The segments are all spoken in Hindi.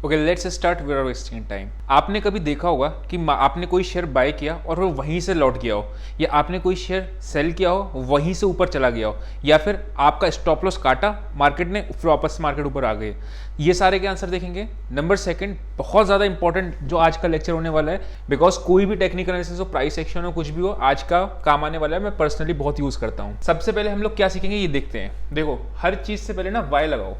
Okay, let's start without wasting time. आपने कभी देखा होगा कि आपने कोई शेयर बाय किया और वो वहीं से लौट गया हो, या आपने कोई शेयर सेल किया हो वहीं से ऊपर चला गया हो, या फिर आपका स्टॉप लॉस काटा मार्केट ने फिर वापस मार्केट ऊपर आ गए। ये सारे के आंसर देखेंगे। नंबर सेकंड, बहुत ज़्यादा इंपॉर्टेंट जो आज का लेक्चर होने वाला है, बिकॉज कोई भी टेक्निकल एनालिसिस हो, प्राइस एक्शन हो, कुछ भी हो, आज का काम आने वाला है। मैं पर्सनली बहुत यूज़ करता हूँ। सबसे पहले हम लोग क्या सीखेंगे ये देखते हैं। देखो, हर चीज़ से पहले ना वाई लगाओ।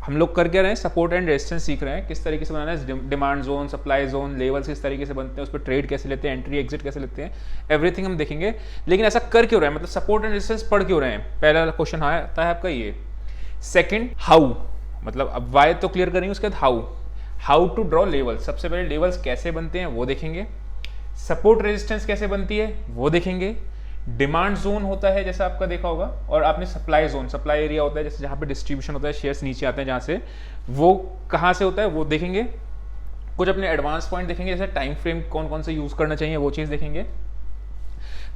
हम लोग कर क्या रहे हैं, सपोर्ट एंड रेजिस्टेंस सीख रहे हैं, किस तरीके से बनाना है, demand zone, supply zone, levels किस तरीके से बनते हैं, उस पर ट्रेड कैसे लेते हैं, एंट्री एग्जिट कैसे लेते हैं, एवरीथिंग हम देखेंगे। लेकिन ऐसा कर क्यों रहे हैं, मतलब सपोर्ट एंड रेजिस्टेंस पढ़ क्यों रहे हैं, पहला क्वेश्चन आता है आपका ये। सेकंड, हाउ, मतलब अब वाई तो क्लियर करेंगे, उसके बाद हाउ टू ड्रॉ लेवल्स। सबसे पहले लेवल्स कैसे बनते हैं वो देखेंगे, सपोर्ट रेजिस्टेंस कैसे बनती है वो देखेंगे, डिमांड जोन होता है जैसा आपका देखा होगा, और आपने सप्लाई जोन, सप्लाई एरिया होता है जैसे जहाँ पे डिस्ट्रीब्यूशन होता है, शेयर्स नीचे आते हैं जहाँ से, वो कहाँ से होता है वो देखेंगे। कुछ अपने एडवांस पॉइंट देखेंगे, जैसे टाइम फ्रेम कौन कौन से यूज करना चाहिए वो चीज़ देखेंगे।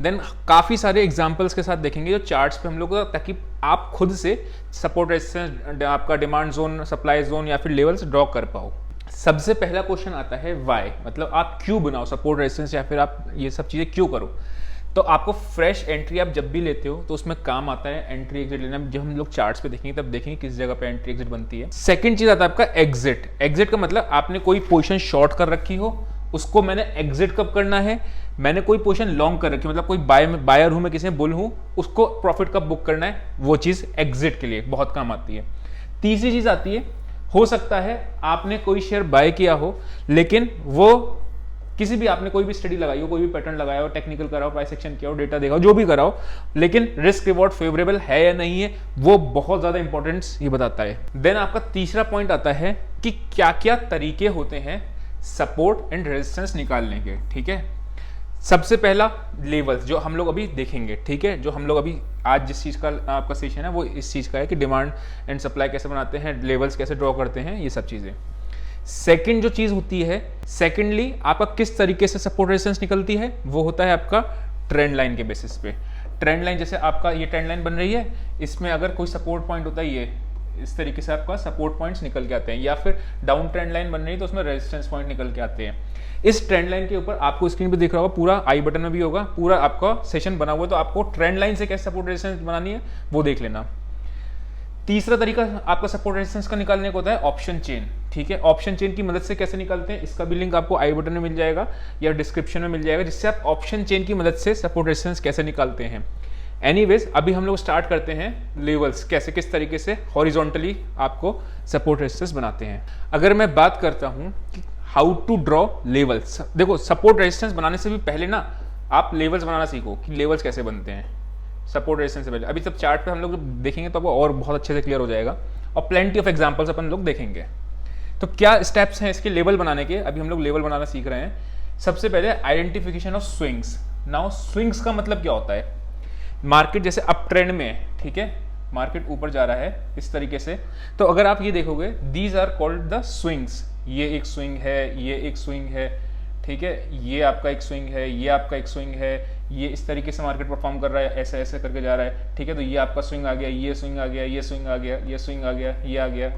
देन काफ़ी सारे एग्जाम्पल्स के साथ देखेंगे जो चार्ट्स पे हम लोग, ताकि आप खुद से सपोर्ट रेजिस्टेंस, आपका डिमांड जोन, सप्लाई जोन या फिर लेवल्स ड्रॉ कर पाओ। सबसे पहला क्वेश्चन आता है वाई, मतलब आप क्यों बनाओ सपोर्ट रेजिस्टेंस, या फिर आप ये सब चीज़ें क्यों करो। तो आपको फ्रेश एंट्री आप जब भी लेते हो तो उसमें काम आता है एंट्री एग्जिट लेना। जब हम लोग चार्ट्स पे देखेंगे तब देखेंगे किस जगह पे एंट्री एग्जिट बनती है। सेकंड चीज आता है आपका एग्जिट। एग्जिट का मतलब आपने कोई पोजीशन शॉर्ट कर रखी हो, उसको मैंने एग्जिट कब करना है। मैंने कोई पोजीशन लॉन्ग कर रखी, मतलब कोई बायर हूं मैं, किसी में बुल हूं, उसको प्रॉफिट कब बुक करना है, वो चीज एग्जिट के लिए बहुत काम आती है। तीसरी चीज आती है, हो सकता है आपने कोई शेयर बाय किया हो, लेकिन वो किसी भी, आपने कोई भी स्टडी लगाई हो, कोई भी पैटर्न लगाया हो, टेक्निकल कराओ, प्राइस एक्शन किया हो, डेटा देखा हो, जो भी कराओ, लेकिन रिस्क रिवॉर्ड फेवरेबल है या नहीं है, वो बहुत ज्यादा इंपॉर्टेंस ये बताता है। देन आपका तीसरा पॉइंट आता है कि क्या क्या तरीके होते हैं सपोर्ट एंड रेजिस्टेंस निकालने के। ठीक है, सबसे पहला लेवल्स जो हम लोग अभी देखेंगे। ठीक है, जो हम लोग अभी आज जिस चीज का आपका सेशन है वो इस चीज का है कि डिमांड एंड सप्लाई कैसे बनाते हैं, लेवल्स कैसे ड्रॉ करते हैं, ये सब चीजें। सेकंड जो चीज होती है, सेकंडली आपका किस तरीके से सपोर्ट रेजिस्टेंस निकलती है, वो होता है आपका ट्रेंड लाइन के बेसिस पे। ट्रेंड लाइन, जैसे आपका ये ट्रेंड लाइन बन रही है, इसमें अगर कोई सपोर्ट पॉइंट होता है, ये इस तरीके से आपका सपोर्ट पॉइंट्स निकल के आते हैं, या फिर डाउन ट्रेंड लाइन बन रही है तो उसमें रेजिस्टेंस पॉइंट निकल के आते हैं। इस ट्रेंड लाइन के ऊपर आपको स्क्रीन पे दिख रहा होगा, पूरा आई बटन में भी होगा, पूरा आपका सेशन बना हुआ है, तो आपको ट्रेंड लाइन से कैसे सपोर्ट रेजिस्टेंस बनानी है वो देख लेना। तीसरा तरीका आपका सपोर्ट रेजिस्टेंस का निकालने को होता है ऑप्शन चेन। ठीक है, ऑप्शन चेन की मदद से कैसे निकालते हैं, इसका भी लिंक आपको आई बटन में मिल जाएगा या डिस्क्रिप्शन में मिल जाएगा, जिससे आप ऑप्शन चेन की मदद से सपोर्ट रेजिस्टेंस कैसे निकालते हैं। एनीवेज, अभी हम लोग स्टार्ट करते हैं लेवल्स कैसे, किस तरीके से हॉरिजॉन्टली आपको सपोर्ट रेजिस्टेंस बनाते हैं। अगर मैं बात करता हूं कि हाउ टू ड्रॉ लेवल्स, देखो सपोर्ट रेजिस्टेंस बनाने से भी पहले ना आप लेवल्स बनाना सीखो कि लेवल्स कैसे बनते हैं सपोर्ट रेजिस्टेंस से पहले। अभी सब चार्ट पे हम लोग देखेंगे तो वो और बहुत अच्छे से क्लियर हो जाएगा, और प्लेंटी ऑफ एग्जांपल्स अपन लोग देखेंगे। तो क्या स्टेप्स हैं इसके लेवल बनाने के, अभी हम लोग लेवल बनाना सीख रहे हैं। सबसे पहले identification of swings. Now swings का मतलब क्या होता है, मार्केट जैसे अप ट्रेंड में है, ठीक है, मार्केट ऊपर जा रहा है इस तरीके से, तो अगर आप ये देखोगे, these are called the swings. ये एक स्विंग है, ये एक स्विंग है, ठीक है, ये आपका एक स्विंग है, ये आपका एक स्विंग है, ये इस तरीके से मार्केट परफॉर्म कर रहा है, ऐसे ऐसे करके जा रहा है। ठीक है, तो ये आपका स्विंग आ गया, ये स्विंग आ गया, ये स्विंग आ गया, ये स्विंग आ गया, ये आ गया।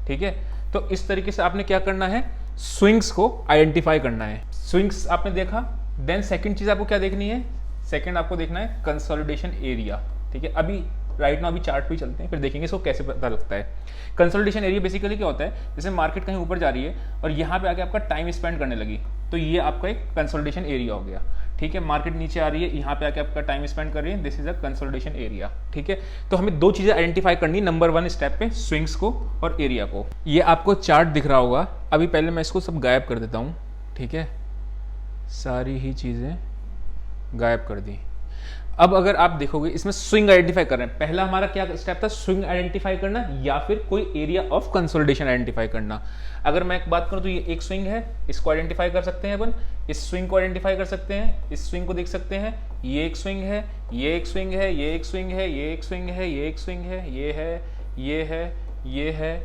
ठीक है, तो इस तरीके से आपने क्या करना है, स्विंग्स को आइडेंटिफाई करना है। स्विंग्स आपने देखा, देन सेकंड चीज आपको क्या देखनी है, सेकंड आपको देखना है कंसोलिडेशन एरिया। ठीक है, अभी राइट नाउ अभी चार्ट पे चलते हैं, फिर देखेंगे इसको कैसे पता लगता है। कंसोलिडेशन एरिया बेसिकली क्या होता है, जैसे मार्केट कहीं ऊपर जा रही है और यहाँ पे आके आपका टाइम स्पेंड करने लगी, तो ये आपका एक कंसोलिडेशन एरिया हो गया। ठीक है, मार्केट नीचे आ रही है, यहाँ पे आके आपका टाइम स्पेंड कर रही है, this is a consolidation area. ठीक है, तो हमें दो चीजें आइडेंटिफाई करनी, नंबर वन स्टेप पे स्विंग्स को और एरिया को। ये आपको चार्ट दिख रहा होगा, अभी पहले मैं इसको सब गायब कर देता हूँ। ठीक है, सारी ही चीजें गायब कर दी। अब अगर आप देखोगे इसमें स्विंग आइडेंटिफाई कर रहे हैं, पहला हमारा क्या स्टेप था, स्विंग आइडेंटिफाई करना या फिर कोई एरिया ऑफ कंसोलिडेशन आइडेंटिफाई करना। अगर मैं एक बात करूं तो ये एक स्विंग है, इसको आइडेंटिफाई कर सकते हैं अपन, इस स्विंग को आइडेंटिफाई कर सकते हैं, इस स्विंग को देख सकते हैं, ये एक स्विंग है, ये एक स्विंग है, ये एक स्विंग है, ये एक स्विंग है, ये एक स्विंग है, ये है, ये है, ये है,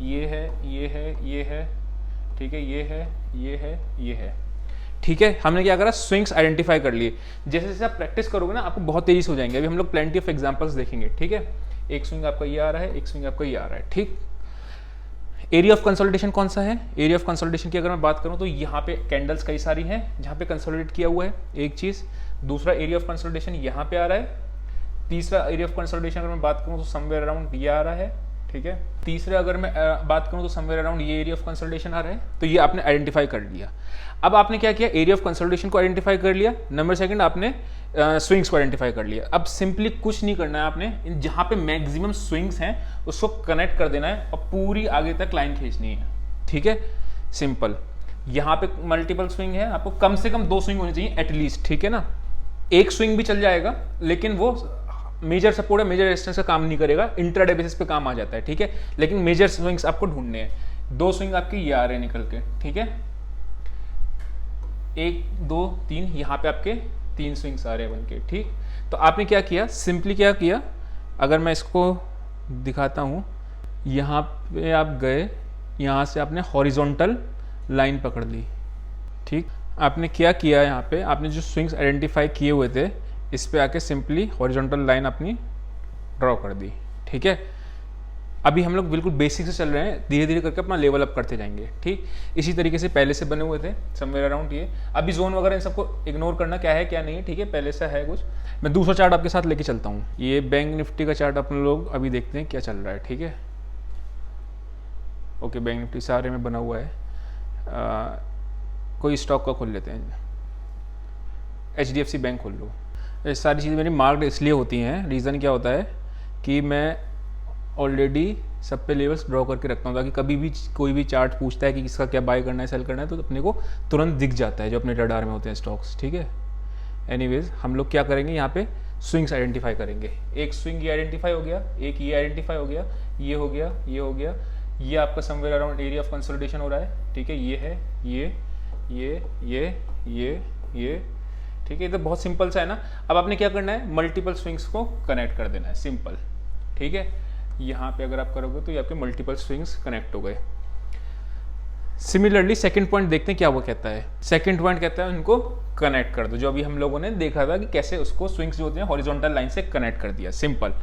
ये है, ये है, ये है, ठीक है, ये है, ये है, ये है। ठीक है, हमने क्या करा, स्विंग्स आइडेंटिफाई कर लिए। जैसे जैसे आप प्रैक्टिस करोगे ना, आपको बहुत तेजी से हो जाएंगे। अभी हम लोग प्लेंटी ऑफ एग्जांपल्स देखेंगे। ठीक है, एक स्विंग आपका ये आ रहा है, एक स्विंग आपका ये आ रहा है। ठीक, एरिया ऑफ कंसोलिडेशन कौन सा है? एरिया ऑफ कंसोलिडेशन की अगर मैं बात करूं तो यहाँ पे कैंडल्स कई सारी हैं जहाँ पे कंसोलिडेट किया हुआ है, एक चीज। दूसरा एरिया ऑफ कंसोलिडेशन यहाँ पे आ रहा है। तीसरा एरिया ऑफ कंसोलिडेशन अगर मैं बात करूं तो समवेयर अराउंड ये आ रहा है, ठीक है। तीसरा अगर मैं बात करूं तो समवेयर अराउंड ये एरिया ऑफ कंसोलिडेशन आ रहा है। तो ये आपने आइडेंटिफाई कर लिया। अब आपने क्या किया? एरिया ऑफ कंसोलिडेशन को आइडेंटिफाई कर लिया। नंबर सेकंड आपने स्विंग्स को आइडेंटिफाई कर लिया। अब सिंपली कुछ नहीं करना है आपने, जहां पे मैक्सिमम स्विंग्स हैं उसको कनेक्ट कर देना है और पूरी आगे तक लाइन खींचनी है, ठीक है। सिंपल। यहाँ पे मल्टीपल स्विंग है, आपको कम से कम 2 स्विंग होनी चाहिए एटलीस्ट, ठीक है ना। एक स्विंग भी चल जाएगा लेकिन वो मेजर सपोर्ट है, मेजर रेजिस्टेंस का काम नहीं करेगा, इंट्राडे बेसिस पे काम आ जाता है, ठीक है। लेकिन मेजर स्विंग्स आपको ढूंढने हैं। 2 स्विंग आपके ये आ रहे हैं निकल के, ठीक है। 1 2 3 यहाँ पे आपके 3 स्विंग्स आ रहे हैं बनके, ठीक। तो आपने क्या किया? सिंपली क्या किया, अगर मैं इसको दिखाता हूँ, यहाँ पे आप गए, यहाँ से आपने हॉरिजॉन्टल लाइन पकड़ ली, ठीक। आपने क्या किया? यहाँ पे आपने जो स्विंग्स आइडेंटिफाई किए हुए थे इस पे आके सिंपली हॉरिजॉन्टल लाइन अपनी ड्रॉ कर दी, ठीक है। अभी हम लोग बिल्कुल बेसिक से चल रहे हैं, धीरे धीरे करके अपना लेवल अप करते जाएंगे, ठीक। इसी तरीके से पहले से बने हुए थे समवेयर अराउंड ये। अभी जोन वगैरह इन सबको इग्नोर करना, क्या है क्या नहीं है, ठीक है। पहले से है कुछ। मैं दूसरा चार्ट आपके साथ लेके चलता हूँ। ये बैंक निफ्टी का चार्ट अपन लोग अभी देखते हैं क्या चल रहा है, ठीक है। ओके, बैंक निफ्टी सारे में बना हुआ है। कोई स्टॉक का खोल लेते हैं, HDFC बैंक खोल लो। ये सारी चीज़ें मेरी मार्क्ड इसलिए होती हैं, रीज़न क्या होता है कि मैं ऑलरेडी सब पे लेवल्स ड्रॉ करके रखता हूँ ताकि कभी भी कोई भी चार्ट पूछता है कि किसका क्या बाय करना है, सेल करना है, तो अपने को तुरंत दिख जाता है जो अपने रडार में होते हैं स्टॉक्स, ठीक है। एनीवेज हम लोग क्या करेंगे, यहाँ पे स्विंग्स आइडेंटिफाई करेंगे। एक स्विंग ये आइडेंटिफाई हो गया, एक ये आइडेंटिफाई हो गया, ये हो गया, ये हो गया, ये आपका somewhere around area of consolidation हो रहा है, ठीक है। ये है ये ठीक है। ये तो बहुत सिंपल सा है ना। अब आपने क्या करना है? मल्टीपल स्विंग्स को कनेक्ट कर देना है, सिंपल, ठीक है। यहाँ पे अगर आप करोगे तो ये आपके मल्टीपल स्विंग्स कनेक्ट हो गए। सिमिलरली सेकंड पॉइंट देखते हैं क्या वो कहता है। सेकंड पॉइंट कहता है उनको कनेक्ट कर दो, जो अभी हम लोगों ने देखा था कि कैसे उसको स्विंग्स जो होते हैं हॉरिजॉन्टल लाइन से कनेक्ट कर दिया, सिंपल।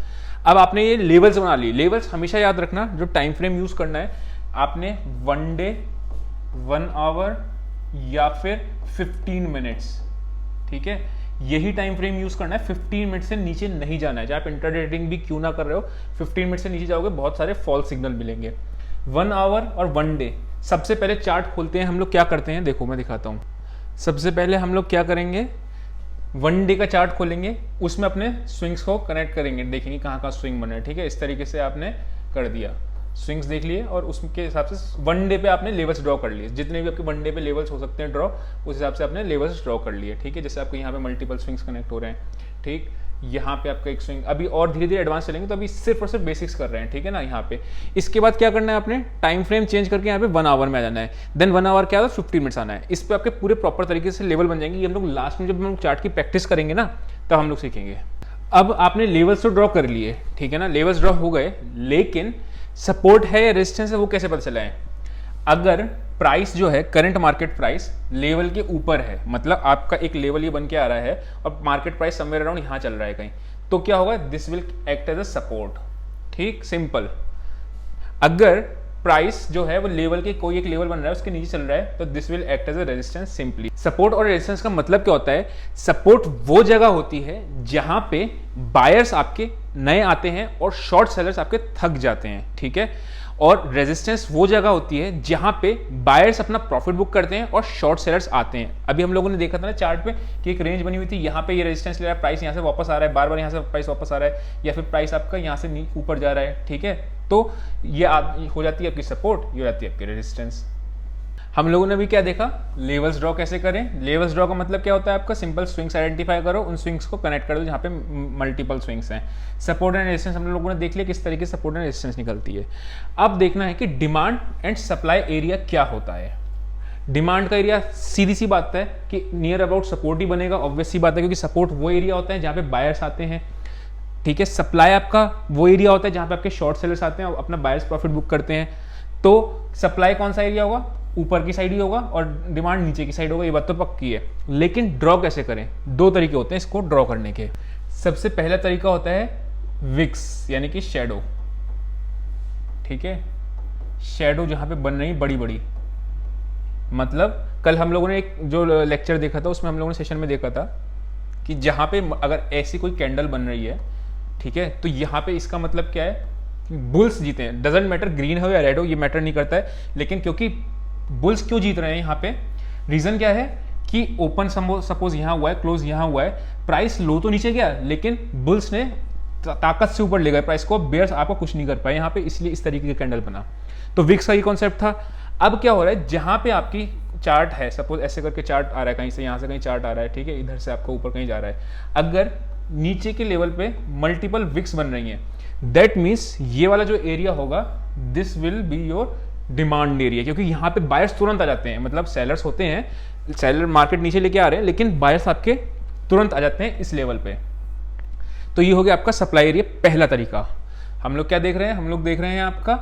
अब आपने ये लेवल्स बना ली। लेवल्स हमेशा याद रखना, जो टाइम फ्रेम यूज करना है आपने 1 डे, 1 आवर या फिर 15 मिनट्स, ठीक है। यही टाइम फ्रेम यूज करना है। 15 मिनट से नीचे नहीं जाना है, चाहे आप इंट्राडे ट्रेडिंग भी क्यों ना कर रहे हो। 15 मिनट से नीचे जाओगे बहुत सारे फॉल्स सिग्नल मिलेंगे। 1 आवर और 1 डे। सबसे पहले चार्ट खोलते हैं हम लोग, क्या करते हैं देखो मैं दिखाता हूँ। सबसे पहले हम लोग क्या करेंगे, 1 डे का चार्ट खोलेंगे, उसमें अपने स्विंग्स को कनेक्ट करेंगे, देखेंगे कहाँ कहाँ स्विंग बन रहा है, ठीक है। इस तरीके से आपने कर दिया, स्विंग्स देख लिए और उसके हिसाब से 1 डे पे आपने लेवल्स ड्रॉ कर लिए। जितने भी आपके 1 डे पे लेवल्स हो सकते हैं ड्रॉ, उस हिसाब से आपने लेवल्स ड्रॉ कर लिए, ठीक है। जैसे आपको यहाँ पे मल्टीपल स्विंग्स कनेक्ट हो रहे हैं, ठीक। यहाँ पे आपका एक स्विंग, अभी और धीरे धीरे एडवांस चलेंगे, तो अभी सिर्फ और सिर्फ बेसिक्स कर रहे हैं, ठीक है ना। यहाँ पे इसके बाद क्या करना है, आपने टाइम फ्रेम चेंज करके यहाँ पे 1 आवर में आ जाना है। देन 1 आवर क्या होगा, 15 मिनट्स आना है। इस पे आपके पूरे प्रॉपर तरीके से लेवल बन जाएंगे। ये हम लोग लास्ट में जब हम लोग चार्ट की प्रैक्टिस करेंगे ना, तब हम लोग सीखेंगे। अब आपने लेवल्स तो ड्रॉ कर लिए, ठीक है ना, लेवल्स ड्रॉ हो गए, लेकिन सपोर्ट है या रेजिस्टेंस है वो कैसे पता चला है? अगर प्राइस जो है करंट मार्केट प्राइस लेवल के ऊपर है, मतलब आपका एक लेवल ये बन के आ रहा है और मार्केट प्राइस समवेयर अराउंड यहाँ चल रहा है कहीं, तो क्या होगा, this will act as a support, ठीक, सिंपल। अगर प्राइस जो है वो लेवल के कोई एक लेवल बन रहा है उसके नीचे चल रहा है, तो this will act as a resistance simply. Support और रेजिस्टेंस का मतलब क्या होता है? सपोर्ट वो जगह होती है जहां पे बायर्स आपके नए आते हैं और शॉर्ट सेलर्स आपके थक जाते हैं, ठीक है। और रेजिस्टेंस वो जगह होती है जहां पे बायर्स अपना प्रॉफिट बुक करते हैं और शॉर्ट सेलर्स आते हैं। अभी हम लोगों ने देखा था ना चार्ट पे कि एक रेंज बनी हुई थी, यहाँ पे ये रेजिस्टेंस ले रहा है, प्राइस यहाँ से वापस आ रहा है, बार बार यहाँ से प्राइस वापस आ रहा है, या फिर प्राइस आपका यहाँ से ऊपर जा रहा है, ठीक है। तो ये हो जाती है आपकी सपोर्ट, ये हो जाती है आपकी रेजिस्टेंस। हम लोगों ने भी क्या देखा, लेवल्स ड्रॉ कैसे करें। लेवल्स ड्रॉ का मतलब क्या होता है आपका, सिंपल स्विंग्स आइडेंटिफाई करो, उन स्विंग्स को कनेक्ट कर दो जहाँ पे मल्टीपल स्विंग्स हैं। सपोर्ट एंड रेजिस्टेंस हम लोगों ने देख लिया किस तरीके से सपोर्ट एंड रेजिस्टेंस निकलती है। अब देखना है कि डिमांड एंड सप्लाई एरिया क्या होता है। डिमांड का एरिया सीधी सी बात है कि नियर अबाउट सपोर्ट ही बनेगा, ऑब्वियस सी बात है, क्योंकि सपोर्ट वो एरिया होता है जहाँ पे बायर्स आते हैं, ठीक है। सप्लाई आपका वो एरिया होता है जहाँ पे आपके शॉर्ट सेलर्स आते हैं और अपना बायर्स प्रॉफिट बुक करते हैं। तो सप्लाई कौन सा एरिया होगा, ऊपर की साइड ही होगा, और डिमांड नीचे की साइड होगा, ये बात तो पक्की है। लेकिन ड्रॉ कैसे करें, 2 तरीके होते हैं इसको ड्रॉ करने के। सबसे पहला तरीका होता है विक्स यानी कि शैडो, ठीक है। शेडो जहाँ पे बन रही बड़ी बड़ी, मतलब कल हम लोगों ने एक जो लेक्चर देखा था उसमें हम लोगों ने सेशन में देखा था कि जहाँ पे अगर ऐसी कोई कैंडल बन रही है, ठीक है, तो यहाँ पे इसका मतलब क्या है, बुल्स जीते हैं। डजेंट मैटर ग्रीन हो या रेड हो, ये मैटर नहीं करता है, लेकिन क्योंकि बुल्स क्यों जीत रहे हैं यहाँ पे, रीजन क्या है कि ओपन सपोज यहाँ हुआ है, क्लोज यहाँ हुआ है, प्राइस लो तो नीचे गया लेकिन बुल्स ने ताकत से ऊपर ले गए प्राइस को, बेयर्स आपको कुछ नहीं कर पाए यहाँ पे, इसलिए इस तरीके का कैंडल बना। तो विक्स का ये कॉन्सेप्ट था। अब क्या हो रहा है, जहाँ पे आपकी चार्ट है, सपोज ऐसे करके चार्ट आ रहा है, कहीं से यहाँ से कहीं चार्ट आ रहा है, ठीक है, इधर से आपका ऊपर कहीं जा रहा है, अगर नीचे के लेवल पे मल्टीपल विक्स बन रही हैं, दैट मीन्स ये वाला जो एरिया होगा this will be your demand area, क्योंकि यहाँ पे बायर्स तुरंत आ जाते हैं, मतलब सेलर्स होते हैं, सेलर मार्केट नीचे लेके आ रहे हैं लेकिन बायर्स आपके तुरंत आ जाते हैं इस लेवल पे। तो ये हो गया आपका सप्लाई एरिया, पहला तरीका। हम लोग क्या देख रहे हैं, हम लोग देख रहे हैं आपका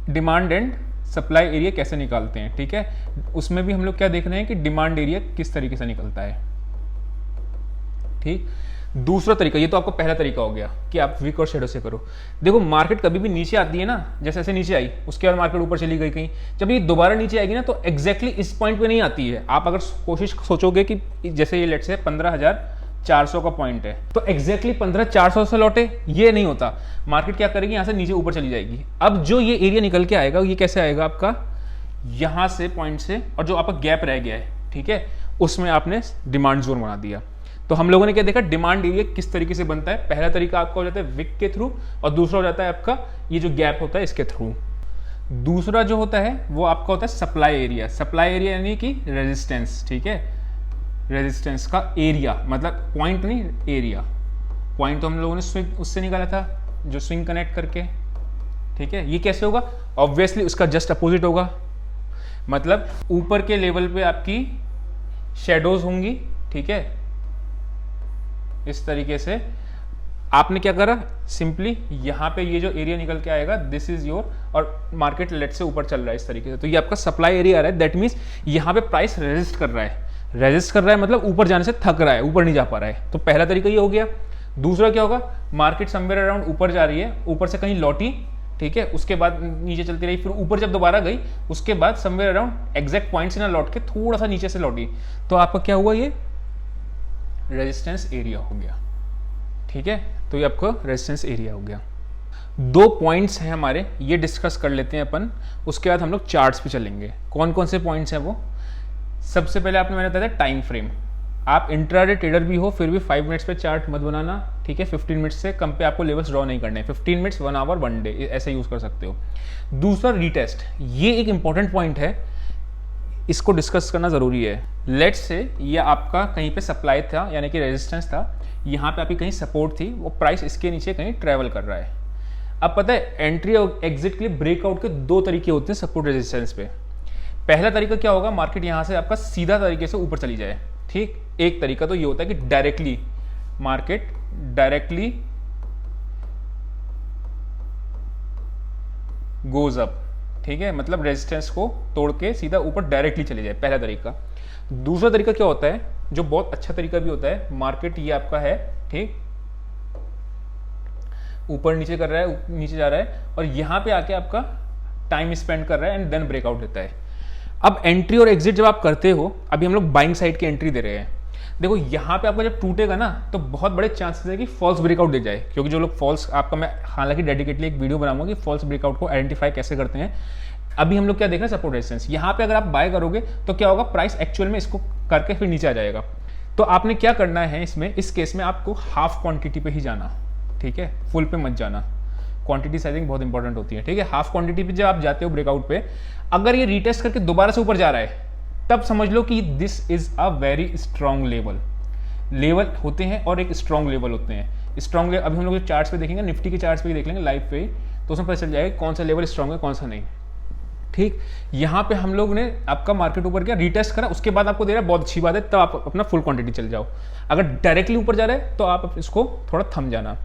डिमांड एंड सप्लाई एरिया कैसे निकालते हैं, ठीक है। उसमें भी हम लोग क्या देख रहे हैं कि डिमांड एरिया किस तरीके से निकलता है, ठीक। दूसरा तरीका, ये तो आपको पहला तरीका हो गया कि आप विक और शेडो से करो। देखो मार्केट कभी भी नीचे आती है ना, जैसे ऐसे नीचे आई, उसके बाद मार्केट ऊपर चली गई कहीं, जब ये दोबारा नीचे आएगी ना तो एग्जैक्टली इस पॉइंट पे नहीं आती है। आप अगर कोशिश सोचोगे कि जैसे ये लेट से 15,400 का पॉइंट है तो एग्जैक्टली 15,400 से लौटे, ये नहीं होता। मार्केट क्या करेगी, यहाँ से नीचे ऊपर चली जाएगी। अब जो ये एरिया निकल के आएगा, ये कैसे आएगा आपका, यहाँ से पॉइंट से, और जो आपका गैप रह गया है, ठीक है, उसमें आपने डिमांड जोन बना दिया। तो हम लोगों ने क्या देखा, डिमांड एरिया किस तरीके से बनता है। पहला तरीका आपका हो जाता है विक के थ्रू, और दूसरा हो जाता है आपका ये जो गैप होता है इसके थ्रू। दूसरा जो होता है वो आपका होता है सप्लाई एरिया। सप्लाई एरिया यानी कि रेजिस्टेंस, ठीक है, रेजिस्टेंस का एरिया, मतलब पॉइंट नहीं, एरिया। पॉइंट तो हम लोगों ने स्विंग उससे निकाला था, जो स्विंग कनेक्ट करके, ठीक है। ये कैसे होगा, ऑब्वियसली उसका जस्ट अपोजिट होगा, मतलब ऊपर के लेवल पे आपकी शेडोज होंगी, ठीक है। इस तरीके से आपने क्या करा, सिंपली यहाँ पे ये जो एरिया निकल के आएगा दिस इज योर, और मार्केट लेट से ऊपर चल रहा है इस तरीके से, तो ये आपका सप्लाई एरिया आ रहा है। दैट मीन्स यहाँ पे प्राइस रेजिस्ट कर रहा है, रेजिस्ट कर रहा है मतलब ऊपर जाने से थक रहा है, ऊपर नहीं जा पा रहा है। तो पहला तरीका ये हो गया। दूसरा क्या होगा, मार्केट समवेयर अराउंड ऊपर जा रही है, ऊपर से कहीं लौटी, ठीक है, उसके बाद नीचे चलती रही, फिर ऊपर जब दोबारा गई उसके बाद समवेयर अराउंड एग्जैक्ट पॉइंट से ना लौट के थोड़ा सा नीचे से लौटी, तो आपका क्या हुआ, ये रेजिस्टेंस एरिया हो गया, ठीक है। तो ये आपका रेजिस्टेंस एरिया हो गया। दो पॉइंट्स हैं हमारे, ये डिस्कस कर लेते हैं अपन, उसके बाद हम लोग चार्ट्स पे चलेंगे। कौन कौन से पॉइंट्स हैं वो, सबसे पहले आपने मैंने बताया था टाइम फ्रेम। आप इंट्राडे ट्रेडर भी हो फिर भी 5 मिनट्स पे चार्ट मत बनाना, ठीक है। 15 मिनट्स से कम पे आपको लेवल्स ड्रॉ नहीं करने, 15 मिनट्स 1 आवर 1 डे ऐसे यूज कर सकते हो। दूसरा रीटेस्ट, ये एक इंपॉर्टेंट पॉइंट है, इसको डिस्कस करना जरूरी है। लेट्स से ये आपका कहीं पे सप्लाई था यानी कि रेजिस्टेंस था, यहाँ पे आपकी कहीं सपोर्ट थी, वो प्राइस इसके नीचे कहीं ट्रेवल कर रहा है। अब पता है एंट्री और एग्जिट के लिए ब्रेकआउट के दो तरीके होते हैं सपोर्ट रेजिस्टेंस पे। पहला तरीका क्या होगा, मार्केट यहाँ से आपका सीधा तरीके से ऊपर चली जाए, ठीक। एक तरीका तो ये होता है कि directly market directly goes up, ठीक है, मतलब रेजिस्टेंस को तोड़ के सीधा ऊपर डायरेक्टली चले जाए, पहला तरीका। दूसरा तरीका क्या होता है, जो बहुत अच्छा तरीका भी होता है, मार्केट ये आपका है, ठीक, ऊपर नीचे कर रहा है, नीचे जा रहा है, और यहां पे आके आपका टाइम स्पेंड कर रहा है एंड देन ब्रेकआउट देता है। अब एंट्री और एग्जिट जब आप करते हो, अभी हम लोग बाइंग साइड की एंट्री दे रहे हैं, देखो यहाँ पे आपका जब टूटेगा ना तो बहुत बड़े चांसेस है कि फॉल्स ब्रेकआउट दे जाए, क्योंकि जो लोग फॉल्स, आपका मैं हालांकि डेडिकेटली एक वीडियो बनाऊंगा कि फॉल्स ब्रेकआउट को आइडेंटिफाई कैसे करते हैं। अभी हम लोग क्या देख रहे हैं, सपोर्ट रेजिस्टेंस। यहाँ पे अगर आप बाय करोगे तो क्या होगा, प्राइस एक्चुअल में इसको करके फिर नीचे आ जाएगा। तो आपने क्या करना है इसमें, इस केस में आपको हाफ क्वांटिटी पे ही जाना, ठीक है, फुल पे मत जाना। क्वांटिटी साइजिंग बहुत इंपॉर्टेंट होती है, ठीक है। हाफ क्वांटिटी पे जब आप जाते हो ब्रेकआउट पे, अगर ये रीटेस्ट करके दोबारा से ऊपर जा रहा है तब समझ लो कि this is a very strong level. Level होते हैं और एक स्ट्रॉन्ग लेवल होते हैं। स्ट्रॉन्ग लेवल अभी हम लोग चार्ट्स पे देखेंगे, निफ्टी के चार्ट्स पे देख लेंगे लाइव पे, तो उसमें पता चल जाएगा कौन सा लेवल स्ट्रॉन्ग है कौन सा नहीं, ठीक। यहाँ पे हम लोग ने आपका मार्केट ऊपर किया, रीटेस्ट करा, उसके बाद आपको दे रहा है, बहुत अच्छी बात है, तब आप अपना फुल क्वांटिटी चल जाओ। अगर डायरेक्टली ऊपर जा रहा है तो आप इसको थोड़ा थम जाना।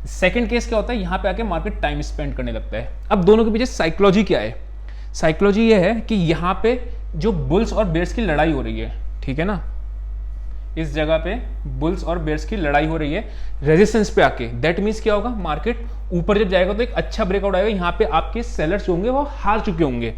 सेकंड केस क्या होता है, यहाँ पे आके मार्केट टाइम स्पेंड करने लगता है। अब दोनों के पीछे साइकोलॉजी क्या है, साइकोलॉजी ये है कि यहाँ पे जो बुल्स और बेयर्स की लड़ाई हो रही है, ठीक है ना, इस जगह पे बुल्स और बेयर्स की लड़ाई हो रही है रेजिस्टेंस पे आके। दैट मीन्स क्या होगा, मार्केट ऊपर जब जाएगा तो एक अच्छा ब्रेकआउट आएगा, यहाँ पे आपके सेलर्स होंगे वो हार चुके होंगे।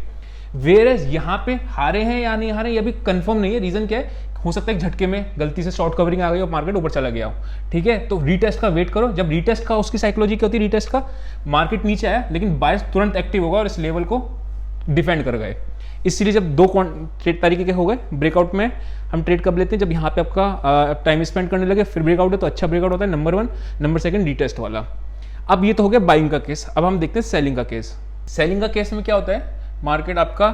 वेयरएज यहाँ पे हारे हैं या नहीं हारे ये अभी कंफर्म नहीं है। रीजन क्या है, हो सकता है झटके में गलती से शॉर्ट कवरिंग आ गई और मार्केट ऊपर चला गया हो, ठीक है। तो रीटेस्ट का वेट करो, जब रीटेस्ट का उसकी साइकोलॉजी क्या होती है, रीटेस्ट का मार्केट नीचे आया लेकिन बायर्स तुरंत एक्टिव होगा और इस लेवल को डिफेंड कर गए। इसलिए जब दो ट्रेड तरीके के हो गए, ब्रेकआउट में हम ट्रेड कब लेते हैं, जब यहाँ पे आपका टाइम स्पेंड करने लगे फिर ब्रेकआउट है तो अच्छा ब्रेकआउट होता है, नंबर 1। नंबर 2 रीटेस्ट वाला। अब ये तो हो गया बाइंग का केस। अब हम देखते हैं सेलिंग का केस। सेलिंग का केस में क्या होता है, मार्केट आपका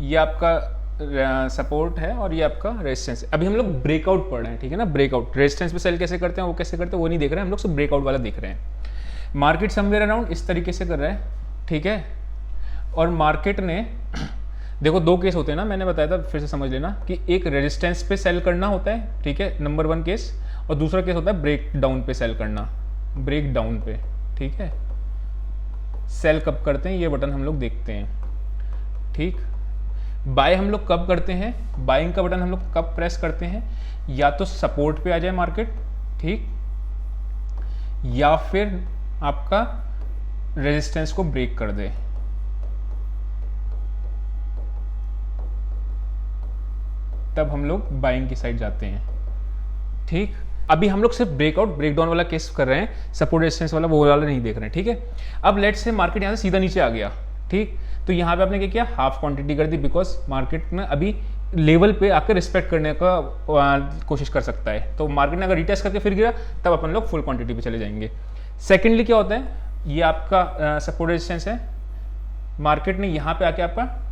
ये आपका सपोर्ट है और ये आपका रेजिस्टेंस। अभी हम लोग ब्रेकआउट पढ़ रहे हैं, ठीक है ना। ब्रेकआउट रेजिस्टेंस पे सेल कैसे करते हैं, वो कैसे करते हैं वो नहीं देख रहे हैं हम लोग, सिर्फ ब्रेकआउट वाला देख रहे हैं। मार्केट समवेयर अराउंड इस तरीके से कर रहा है, ठीक है। और मार्केट ने देखो 2 केस होते हैं ना, मैंने बताया था, फिर से समझ लेना कि एक रेजिस्टेंस पे सेल करना होता है, ठीक है, नंबर 1 केस, और दूसरा केस होता है ब्रेक डाउन पे सेल करना, ब्रेक डाउन पे, ठीक है। सेल कब करते हैं ये बटन हम लोग देखते हैं, ठीक। बाय हम लोग कब करते हैं, बाइंग का बटन हम लोग कब प्रेस करते हैं, या तो सपोर्ट पे आ जाए मार्केट, ठीक, या फिर आपका रेजिस्टेंस को ब्रेक कर दे, तब हम लोग बाइंग की साइड जाते हैं, ठीक। अभी हम लोग सिर्फ ब्रेकआउट ब्रेकडाउन वाला केस कर रहे हैं, सपोर्ट रेजिस्टेंस वाला वो वाला नहीं देख रहे हैं, ठीक है। अब लेट्स से मार्केट यहाँ से सीधा नीचे आ गया, ठीक, तो यहाँ पे आपने क्या किया, हाफ क्वांटिटी कर दी, बिकॉज मार्केट ने अभी लेवल पे आकर रिस्पेक्ट करने का कोशिश कर सकता है। तो मार्केट ने अगर रिटेस्ट करके फिर गिरा तब अपन लोग फुल क्वांटिटी पे चले जाएंगे। सेकेंडली क्या होता है, ये आपका सपोर्ट रेजिस्टेंस है, मार्केट ने यहाँ पे आके आपका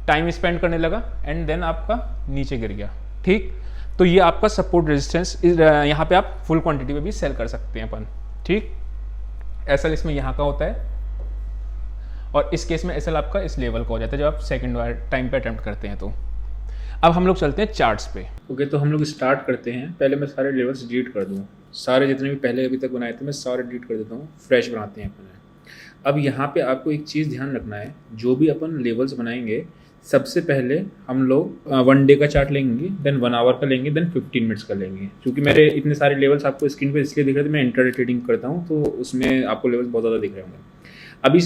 टाइम स्पेंड करने लगा एंड देन आपका नीचे गिर गया, ठीक। तो ये आपका सपोर्ट रेजिस्टेंस, यहाँ पे आप फुल क्वांटिटी पे भी सेल कर सकते हैं अपन, ठीक। एसएल इसमें यहाँ का होता है और इस केस में एसएल आपका इस लेवल का हो जाता है जब आप सेकंड टाइम पे अटेम्प्ट करते हैं। तो अब हम लोग चलते हैं चार्ट्स पे। ओके, तो हम लोग स्टार्ट करते हैं। पहले मैं सारे लेवल्स डिलीट कर दूँ, सारे जितने भी पहले अभी तक बनाए थे मैं सारे डिलीट कर देता हूँ, फ्रेश बनाते हैं अपन। अब यहाँ पे आपको एक चीज़ ध्यान रखना है, जो भी अपन लेवल्स बनाएंगे सबसे पहले हम लोग 1 डे का चार्ट लेंगे, देन 1 आवर का लेंगे, देन 15 मिनट्स का लेंगे। क्योंकि मेरे इतने सारे लेवल्स आपको स्क्रीन पे इसलिए दिख रहे थे, मैं इंट्राडे ट्रेडिंग करता हूँ तो उसमें आपको लेवल्स बहुत ज़्यादा दिख रहे होंगे। अभी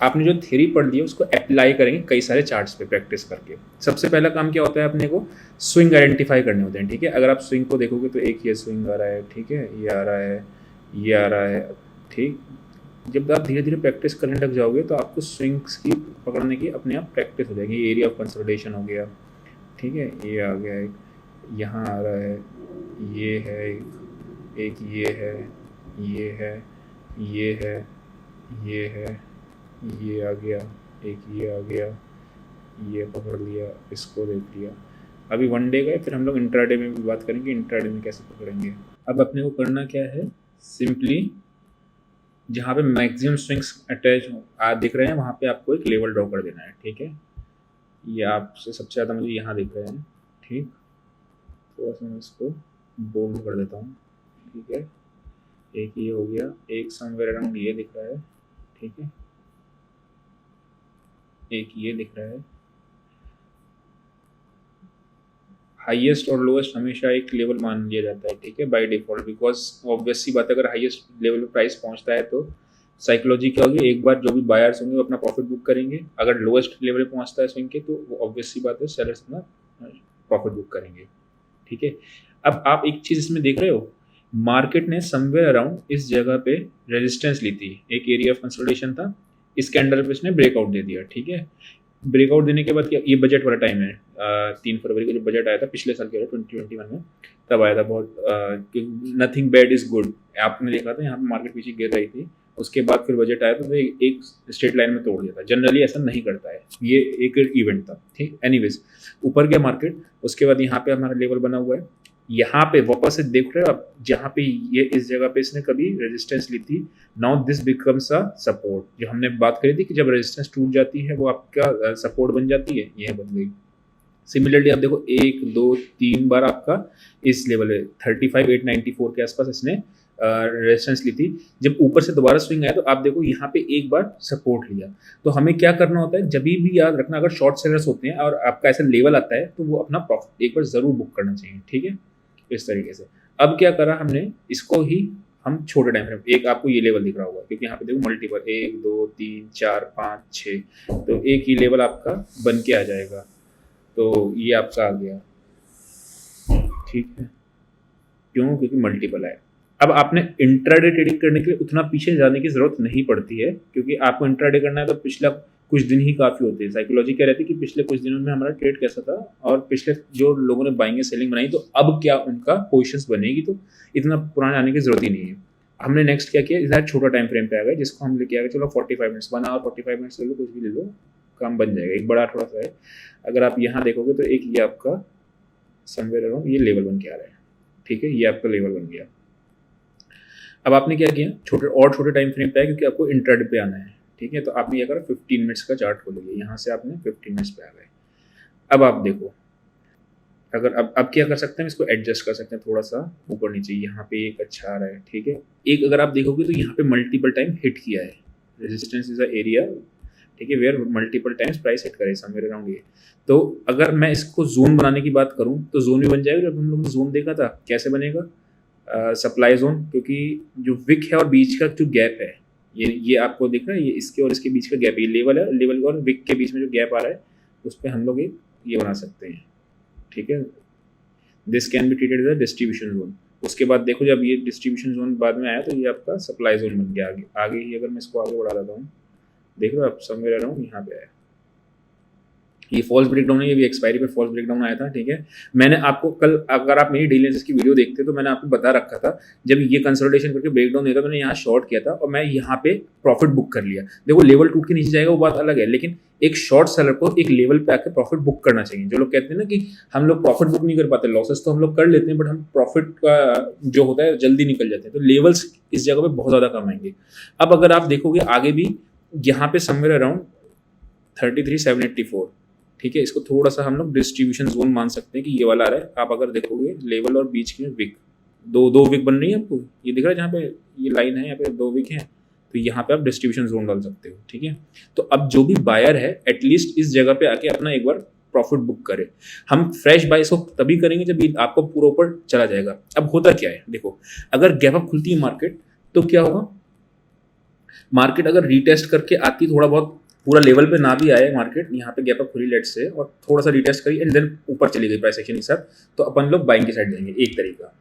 आपने जो थ्योरी पढ़ ली है उसको अप्लाई करेंगे कई सारे चार्ट्स पे प्रैक्टिस करके। सबसे पहला काम क्या होता है, अपने को स्विंग आइडेंटिफाई करने होते हैं, ठीक है। अगर आप स्विंग को देखोगे तो एक ये स्विंग आ रहा है, ठीक है, ये आ रहा है, ये आ रहा है, ठीक। जब आप धीरे धीरे प्रैक्टिस करने लग जाओगे तो आपको स्विंग्स की पकड़ने की अपने आप प्रैक्टिस हो जाएगी। ये एरिया ऑफ कंसोलिडेशन हो गया, ठीक है, ये आ गया, एक यहाँ आ रहा है, ये है, एक ये है, ये है, ये है, ये है, ये आ गया, एक ये आ गया, ये पकड़ लिया, इसको देख लिया। अभी 1 डे गए, फिर हम लोग इंट्राडे में भी बात करेंगे, इंट्राडे में कैसे पकड़ेंगे। अब अपने को करना क्या है, सिंपली जहाँ पे मैक्सिमम स्विंग्स अटैच दिख रहे हैं वहाँ पे आपको एक लेवल ड्रॉ कर देना है, ठीक है। ये आपसे सबसे ज़्यादा मुझे यहाँ दिख रहे हैं, ठीक। थोड़ा सा मैं इसको बोल्ड कर देता हूँ, ठीक है। एक ये हो गया, एक समवेयर अराउंड ये दिख रहा है, ठीक है, एक ये दिख रहा है। हाईएस्ट और लोएस्ट हमेशा एक लेवल मान लिया जाता है, ठीक है, बाय डिफॉल्ट, बिकॉज ऑब्वियस सी बात है, अगर हाईएस्ट लेवल पे प्राइस पहुंचता है तो साइकोलॉजी क्या होगी, एक बार जो भी बायर्स होंगे वो अपना प्रॉफिट बुक करेंगे। अगर लोएस्ट लेवल पे पहुंचता है स्विंग के तो वो ऑब्वियस सी बात है सेलर्स अपना प्रॉफिट बुक करेंगे, ठीक है। अब आप एक चीज़ इसमें देख रहे हो, मार्केट ने समवेयर अराउंड इस जगह पे रेजिस्टेंस ली थी, एक एरिया ऑफ कंसोलिडेशन था, इस कैंडल पे इसने ब्रेकआउट दे दिया, ठीक है। ब्रेकआउट देने के बाद क्या, ये बजट वाला टाइम है, 3 फरवरी को जो बजट आया था पिछले साल के 2021 में, तब आया था। बहुत नथिंग बैड इज गुड आपने देखा था, यहाँ पे मार्केट पीछे गिर रही थी, उसके बाद फिर बजट आया तो एक स्ट्रेट लाइन में तोड़ दिया था। जनरली ऐसा नहीं करता है, ये एक इवेंट था, ठीक। एनीवेज ऊपर गया मार्केट, उसके बाद यहाँ पे हमारा लेवल बना हुआ है, यहाँ पे वापस से देख रहे हो आप, जहाँ पे ये इस जगह पे इसने कभी रेजिस्टेंस ली थी, now this becomes a support. जो हमने बात करी थी कि जब रेजिस्टेंस टूट जाती है वो आपका सपोर्ट बन जाती है, यह बन गई। सिमिलरली आप देखो 1 2 3 बार आपका इस लेवल है 35,894 के आसपास इसने रेजिस्टेंस ली थी, जब ऊपर से दोबारा स्विंग आया तो आप देखो यहाँ पे एक बार सपोर्ट लिया। तो हमें क्या करना होता है, जब भी याद रखना, अगर शॉर्ट सेलर्स होते हैं और आपका ऐसा लेवल आता है तो वो अपना प्रॉफिट एक बार ज़रूर बुक करना चाहिए, ठीक है, इस तरीके से। अब क्या करा हमने, इसको ही हम छोटे टाइम फ्रेम, एक आपको ये लेवल दिख रहा होगा क्योंकि यहाँ पे देखो मल्टीपल 1 2 3 4 5 6, तो एक ही लेवल आपका बन के आ जाएगा। तो ये आपका आ गया, ठीक है, क्यों, क्योंकि मल्टीपल है। अब आपने इंट्राडे ट्रेडिंग करने के लिए उतना पीछे जाने की जरूरत नहीं पड़ती है, क्योंकि आपको इंट्राडे करना है तो पिछला कुछ दिन ही काफ़ी होते हैं। साइकोलॉजी क्या रहती है कि पिछले कुछ दिनों में हमारा ट्रेड कैसा था और पिछले जो लोगों ने बाइंग सेलिंग बनाई तो अब क्या उनका पोजिशंस बनेगी, तो इतना पुराने आने की जरूरत ही नहीं है। हमने नेक्स्ट क्या किया, इधर छोटा टाइम फ्रेम पे आ गया जिसको हम लेके आ गए, चलो 45 मिनट्स, 1 आवर 45 मिनट्स ले लो, कुछ भी ले लो, काम बन जाएगा। एक बड़ा थोड़ा सा है, अगर आप यहाँ देखोगे तो एक ये आपका समवेयर अराउंड ये लेवल बन के आ रहा है, ठीक है, ये आपका लेवल बन गया। अब आपने क्या किया, छोटे टाइम फ्रेम पे है क्योंकि आपको इंट्राडे पे आना है, ठीक है, तो आपने क्या करा, 15 मिनट्स का चार्ट खोलोगे, यहाँ से आपने 15 मिनट्स पे आ गए। अब आप देखो, अगर अब क्या कर सकते हैं, इसको एडजस्ट कर सकते हैं थोड़ा सा ऊपर नीचे, यहाँ पे एक अच्छा आ रहा है, ठीक है। एक अगर आप देखोगे तो यहाँ पे मल्टीपल टाइम हिट किया है, रेजिस्टेंस इज अ एरिया, ठीक है, where multiple times price hit करे समवेयर अराउंड ये। तो अगर मैं इसको जोन बनाने की बात करूँ तो जोन भी बन जाएगा। जब हम लोगों ने जोन देखा था कैसे बनेगा, सप्लाई जोन, क्योंकि जो विक है और बीच का जो गैप है, ये आपको दिख रहा है, ये इसके और इसके बीच का गैप, ये लेवल है, लेवल और विक के बीच में जो गैप आ रहा है उस पर हम लोग ये बना सकते हैं, ठीक है। This can be treated as a distribution zone. उसके बाद देखो जब ये डिस्ट्रीब्यूशन जोन बाद में आया तो ये आपका सप्लाई जोन बन गया। आगे ही अगर मैं इसको आगे बढ़ा देता हूँ, देख लो आप समवेयर अराउंड यहाँ पे आया, ये फॉल्स ब्रेकडाउन है, ये भी एक्सपायरी पे फॉल्स ब्रेकडाउन आया था, ठीक है। मैंने आपको कल, अगर आप मेरी डेली एनालिसिस की वीडियो देखते तो मैंने आपको बता रखा था, जब ये कंसोलिडेशन करके ब्रेकडाउन देता मैंने यहाँ शॉर्ट किया था और मैं यहाँ पे प्रॉफिट बुक कर लिया। देखो लेवल टूट के नीचे जाएगा वो बात अलग है, लेकिन एक शॉर्ट सेलर को एक लेवल पे आकर प्रॉफिट बुक करना चाहिए। जो लोग कहते हैं ना कि हम लोग प्रॉफिट बुक नहीं कर पाते, लॉसेस तो हम लोग कर लेते हैं बट हम प्रॉफिट का जो होता है जल्दी निकल जाते हैं, तो लेवल्स इस जगह पे बहुत ज़्यादा कम आएंगे। अब अगर आप देखोगे आगे भी यहाँ पे समवेयर अराउंड 33,784, ठीक है, इसको थोड़ा सा हम लोग डिस्ट्रीब्यूशन जोन मान सकते हैं कि ये वाला आ रहा है। आप अगर देखोगे लेवल और बीच में विक, दो विक बन रही है, आपको ये दिख रहा है जहाँ पे ये लाइन है, यहाँ पे 2 विक हैं, तो यहाँ पे आप डिस्ट्रीब्यूशन जोन डाल सकते हो, ठीक है। तो अब जो भी बायर है एटलीस्ट इस जगह पे आके अपना एक बार प्रॉफिट बुक करे। हम फ्रेश बाइस को तभी करेंगे जब ये आपको पूरा ऊपर चला जाएगा। अब होता क्या है, देखो अगर गैप अप खुलती है मार्केट तो क्या होगा, मार्केट अगर रीटेस्ट करके आती, थोड़ा बहुत पूरा लेवल पे ना भी आए मार्केट, यहाँ पे गैप अप खुली लेट से और थोड़ा सा रीटेस्ट करी एंड देन ऊपर चली गई प्राइस एक्शन के साथ, तो अपन लोग बाइंग की साइड जाएंगे, एक तरीका।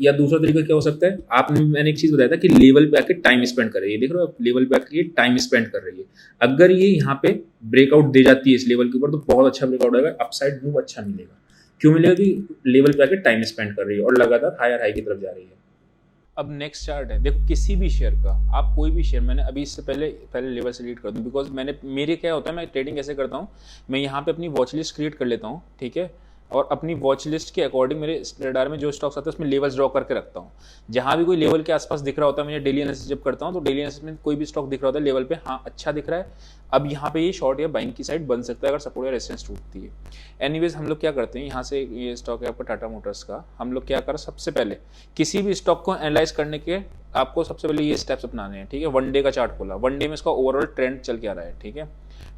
या दूसरा तरीका क्या हो सकता है, आपने मैंने एक चीज बताया था कि लेवल पे आके टाइम स्पेंड कर रही है, देख रहे हो लेवल पे आके टाइम स्पेंड कर रही है। अगर ये यहाँ पे ब्रेकआउट दे जाती है इस लेवल के ऊपर तो बहुत अच्छा ब्रेकआउट आएगा, अपसाइड मूव अच्छा मिलेगा। क्यों मिलेगा, कि लेवल पे आके टाइम स्पेंड कर रही है और लगातार हायर हाई की तरफ जा रही है। अब नेक्स्ट चार्ट है, देखो किसी भी शेयर का, आप कोई भी शेयर, मैंने अभी इससे पहले लेवल से लीड कर दूँ, बिकॉज मेरे क्या होता है, मैं ट्रेडिंग कैसे करता हूँ, मैं यहाँ पे अपनी वॉच लिस्ट क्रिएट कर लेता हूँ, ठीक है, और अपनी वॉच लिस्ट के अकॉर्डिंग मेरे रडार में जो स्टॉक्स आते हैं उसमें लेवल्स ड्रॉ करके रखता हूँ। जहाँ भी कोई लेवल के आसपास दिख रहा होता है, मैं डेली एनालिसिस जब करता हूँ तो डेली एनालिसिस में कोई भी स्टॉक दिख रहा होता है लेवल पे, हाँ अच्छा दिख रहा है, अब यहाँ पे ये शॉर्ट या बाइंग की साइड बन सकता है अगर सपोर्ट या रेजिस्टेंस टूटती है। एनीवेज हम लोग क्या करते हैं, यहाँ से ये स्टॉक है आपका टाटा मोटर्स का, हम लोग क्या करें, सबसे पहले किसी भी स्टॉक को एनालाइज करने के आपको सबसे पहले ये स्टेप्स अपनाने हैं, ठीक है। 1 डे का चार्ट खोला, 1 डे में इसका ओवरऑल ट्रेंड चल के आ रहा है, ठीक है।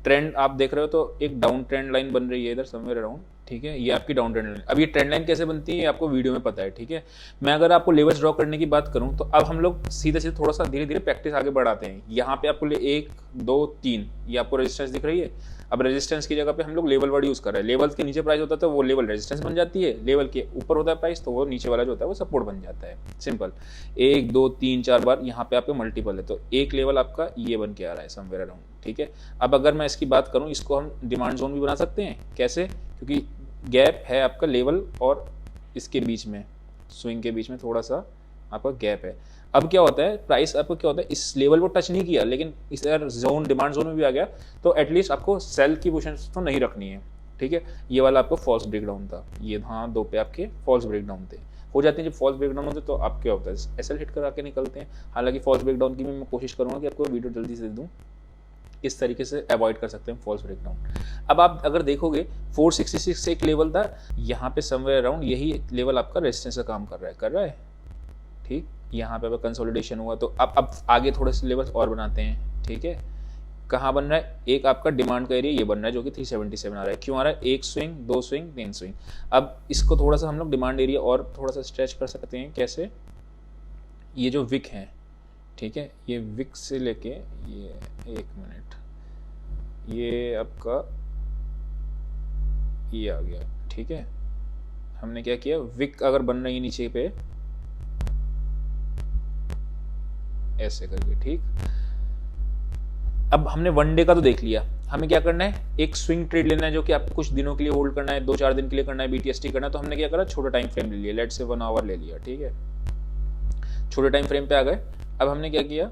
ट्रेंड आप देख रहे हो तो एक डाउन ट्रेंड लाइन बन रही है इधर समवेयर अराउंड, ठीक है, ये आपकी डाउन ट्रेंड लाइन। अब ये ट्रेंड लाइन कैसे बनती है आपको वीडियो में पता है, ठीक है। मैं अगर आपको लेवल्स ड्रॉ करने की बात करूं तो अब हम लोग सीधे सीधे थोड़ा सा धीरे धीरे प्रैक्टिस आगे बढ़ाते हैं। यहाँ पे आपको 1 2 3 ये आपको रेजिस्टेंस दिख रही है। अब रेजिस्टेंस की जगह पे हम लोग लेवल वर्ड यूज कर रहे हैं। लेवल के नीचे प्राइस होता है तो वो लेवल रेजिस्टेंस बन जाती है, लेवल के ऊपर होता है प्राइस तो वो नीचे वाला जो होता है वो सपोर्ट बन जाता है। सिंपल, 1 2 3 4 बार यहाँ पे आपके मल्टीपल है तो एक लेवल आपका ये बन के आ रहा है समवेयर अराउंड, ठीक है। अब अगर मैं इसकी बात करूँ, इसको हम डिमांड जोन भी बना सकते हैं। कैसे, क्योंकि गैप है आपका लेवल और इसके बीच में, स्विंग के बीच में थोड़ा सा आपका गैप है। अब क्या होता है, प्राइस आपको क्या होता है, इस लेवल को टच नहीं किया लेकिन इस जोन डिमांड जोन में भी आ गया तो एटलीस्ट आपको सेल की पोजीशन तो नहीं रखनी है, ठीक है। ये वाला आपको फॉल्स ब्रेकडाउन था, ये हाँ 2 पे आपके फॉल्स ब्रेकडाउन थे, हो जाते हैं जब फॉल्स ब्रेकडाउन होते तो आप क्या होता है एसएल हिट करा के निकलते हैं। हालांकि फॉल्स ब्रेकडाउन की भी मैं कोशिश करूँगा कि आपको वीडियो जल्दी से दे दूँ किस तरीके से अवॉइड कर सकते हैं फॉल्स ब्रेकडाउन। अब आप अगर देखोगे 466 एक लेवल था, यहाँ पे समवेयर अराउंड यही लेवल आपका रेजिस्टेंस का काम कर रहा है, ठीक। यहाँ पे कंसोलिडेशन हुआ, तो अब आगे थोड़े से लेवल्स और बनाते हैं, ठीक है। कहाँ बन रहा है, एक आपका डिमांड का एरिया ये बन रहा है जो कि 377 आ रहा है। क्यों आ रहा है, एक स्विंग, दो स्विंग, तीन स्विंग। अब इसको थोड़ा सा हम लोग डिमांड एरिया और थोड़ा सा स्ट्रेच कर सकते हैं। कैसे, ये जो विक है, ठीक है, ये विक से लेके ये, एक मिनट, ये आपका ये आ गया, ठीक है। हमने क्या किया, विक अगर बन रही है नीचे पे ऐसे करके, ठीक। अब हमने वन डे का तो देख लिया, हमें क्या करना है, एक स्विंग ट्रेड लेना है जो कि आपको कुछ दिनों के लिए होल्ड करना है, 2-4 दिन के लिए करना है, बीटीएसटी करना है। तो हमने क्या करा, छोटा टाइम फ्रेम ले लिया, लेट्स से 1 आवर ले लिया, ठीक है। छोटे टाइम फ्रेम पे आ गए। अब हमने क्या किया,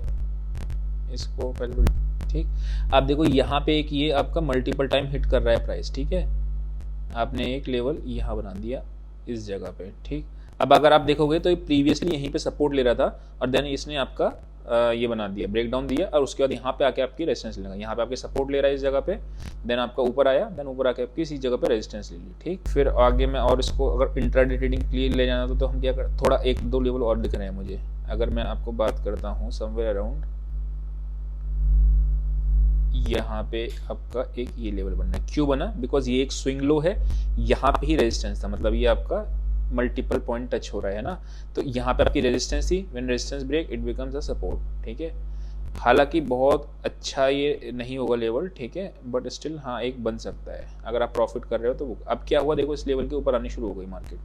इसको पहले, ठीक। आप देखो यहाँ पे एक ये आपका मल्टीपल टाइम हिट कर रहा है प्राइस, ठीक है। आपने एक लेवल यहाँ बना दिया इस जगह पे, ठीक। अब अगर आप देखोगे तो ये प्रीवियसली यहीं पे सपोर्ट ले रहा था और देन इसने आपका ये बना दिया, ब्रेक डाउन दिया, और उसके बाद यहाँ पे आके आपकी रेजिस्टेंस लेगा। यहाँ पे आपके सपोर्ट ले रहा है इस जगह पे, देन आपका ऊपर आया, देन ऊपर आके आपकी इसी जगह पे रेजिस्टेंस ले ली, ठीक। फिर आगे में और इसको अगर इंट्राडे ट्रेडिंग के लिए ले जाना तो हम क्या कर, थोड़ा 1-2 लेवल और दिख रहे हैं मुझे। अगर मैं आपको बात करता हूँ समवेयर अराउंड यहाँ पे आपका एक ये लेवल बनना है। क्यों बना, बिकॉज ये एक स्विंग लो है, यहाँ पे ही रेजिस्टेंस था, मतलब ये आपका मल्टीपल पॉइंट टच हो रहा है ना, तो यहाँ पे आपकी रेजिस्टेंस थी, when resistance break it becomes a support, ठीक है। हालांकि बहुत अच्छा ये नहीं होगा लेवल, ठीक है, बट स्टिल हाँ एक बन सकता है अगर आप प्रॉफिट कर रहे हो तो। अब क्या हुआ, देखो इस लेवल के ऊपर आनी शुरू हो गई मार्केट,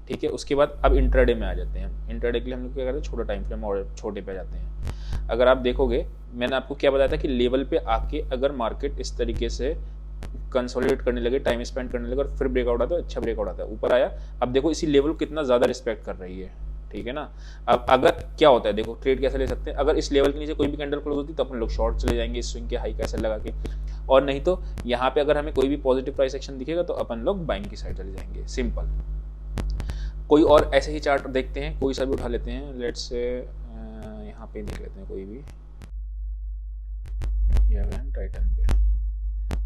ठीक है। उसके बाद अब इंट्राडे में आ जाते हैं। इंट्राडे के लिए हम लोग क्या करते हैं, छोटा टाइम फ्रेम और छोटे पे जाते हैं। अगर आप देखोगे, मैंने आपको क्या बताया था कि लेवल पे आके अगर मार्केट इस तरीके से कंसोलिडेट करने लगे, टाइम स्पेंड करने लगे और फिर ब्रेकआउट आता है, अच्छा ब्रेकआउट आता है, ऊपर आया। अब देखो इसी लेवल को कितना ज्यादा रिस्पेक्ट कर रही है, ठीक है ना। अब अगर क्या होता है, देखो ट्रेड कैसे ले सकते हैं, अगर इस लेवल के नीचे कोई भी कैंडल क्लोज होती तो अपन लोग शॉर्ट चले जाएंगे इस स्विंग के हाई कैसे लगा के, और नहीं तो यहाँ पे अगर हमें कोई भी पॉजिटिव प्राइस एक्शन दिखेगा तो अपन लोग बाइंग की साइड चले जाएंगे, सिंपल। कोई और ऐसे ही चार्ट देखते हैं, कोई सा भी उठा लेते हैं, लेट्स से यहाँ पे देख लेते हैं कोई भी, टाइटन पे